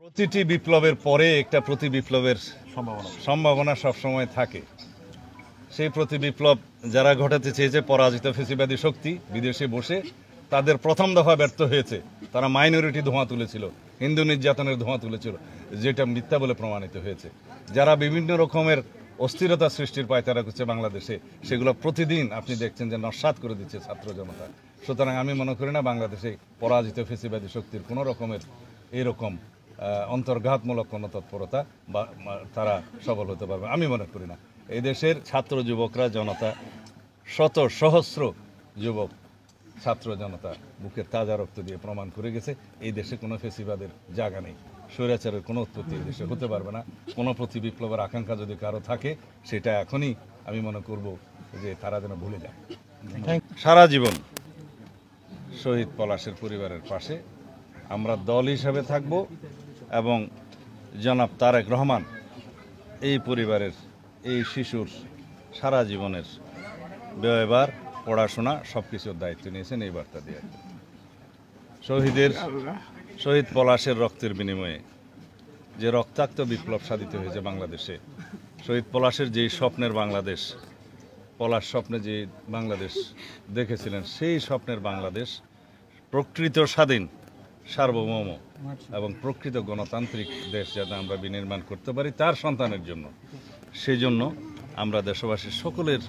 প্রতিটি বিপ্লবের পরে একটা প্রতি বিপ্লবের সম্ভাবনা সবসময় থাকে। সেই প্রতি বিপ্লব যারা ঘটাতে চেয়েছে পরাজিত ফ্যাসিবাদী শক্তি বিদেশে বসে তাদের প্রথম দফা ব্যর্থ হয়েছে। তারা মাইনরিটি ধোঁয়া তুলেছিল, হিন্দু নির্যাতনের ধোঁয়া তুলেছিল, যেটা মিথ্যা বলে প্রমাণিত হয়েছে। যারা বিভিন্ন রকমের অস্থিরতা সৃষ্টির পায়তারা করছে বাংলাদেশে, সেগুলো প্রতিদিন আপনি দেখছেন যে নস্যাৎ করে দিচ্ছে ছাত্র জনতা। সুতরাং আমি মনে করি না বাংলাদেশে পরাজিত ফ্যাসিবাদী শক্তির কোনো রকমের এরকম অন্তর্ঘাতমূলক কোনো তৎপরতা বা তারা সফল হতে পারবে, আমি মনে করি না। এই দেশের ছাত্র যুবকরা জনতা, শত সহস্র যুবক ছাত্র জনতা বুকের তাজা রক্ত দিয়ে প্রমাণ করে গেছে এই দেশে কোনো ফ্যাসিবাদের জায়গা নেই। স্বৈরাচারের কোনো উৎপত্তি এই দেশে হতে পারবে না। কোনো প্রতি বিপ্লবের আকাঙ্ক্ষা যদি কারো থাকে, সেটা এখনই আমি মনে করব যে তারা যেন ভুলে যায়। সারা জীবন শহীদ পলাশের পরিবারের পাশে আমরা দল হিসাবে থাকব এবং জনাব তারেক রহমান এই পরিবারের এই শিশুর সারা জীবনের ব্যয়ভার, পড়াশোনা সব কিছুর দায়িত্ব নিয়েছেন এই বার্তা দিয়ে। শহীদ পলাশের রক্তের বিনিময়ে যে রক্তাক্ত বিপ্লব সাধিত হয়েছে বাংলাদেশে, শহীদ পলাশের যেই স্বপ্নের বাংলাদেশ, পলাশ স্বপ্নে যে বাংলাদেশ দেখেছিলেন, সেই স্বপ্নের বাংলাদেশ প্রকৃত স্বাধীন, সার্বভৌম এবং প্রকৃত গণতান্ত্রিক দেশ যাতে আমরা বিনির্মাণ করতে পারি তার সন্তানের জন্য, সেই জন্য আমরা দেশবাসীর সকলের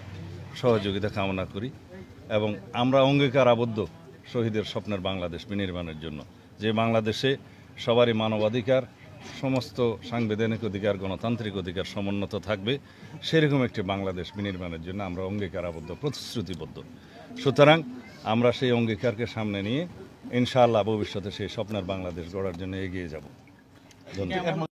সহযোগিতা কামনা করি এবং আমরা অঙ্গীকার আবদ্ধ শহীদের স্বপ্নের বাংলাদেশ বিনির্মাণের জন্য, যে বাংলাদেশে সবারই মানবাধিকার, সমস্ত সাংবিধানিক অধিকার, গণতান্ত্রিক অধিকার সমুন্নত থাকবে, সেরকম একটি বাংলাদেশ বিনির্মাণের জন্য আমরা অঙ্গীকার আবদ্ধ, প্রতিশ্রুতিবদ্ধ। সুতরাং আমরা সেই অঙ্গীকারকে সামনে নিয়ে ইনশাআল্লাহ ভবিষ্যতে সেই স্বপ্নের বাংলাদেশ গড়ার জন্য এগিয়ে যাব। ধন্যবাদ।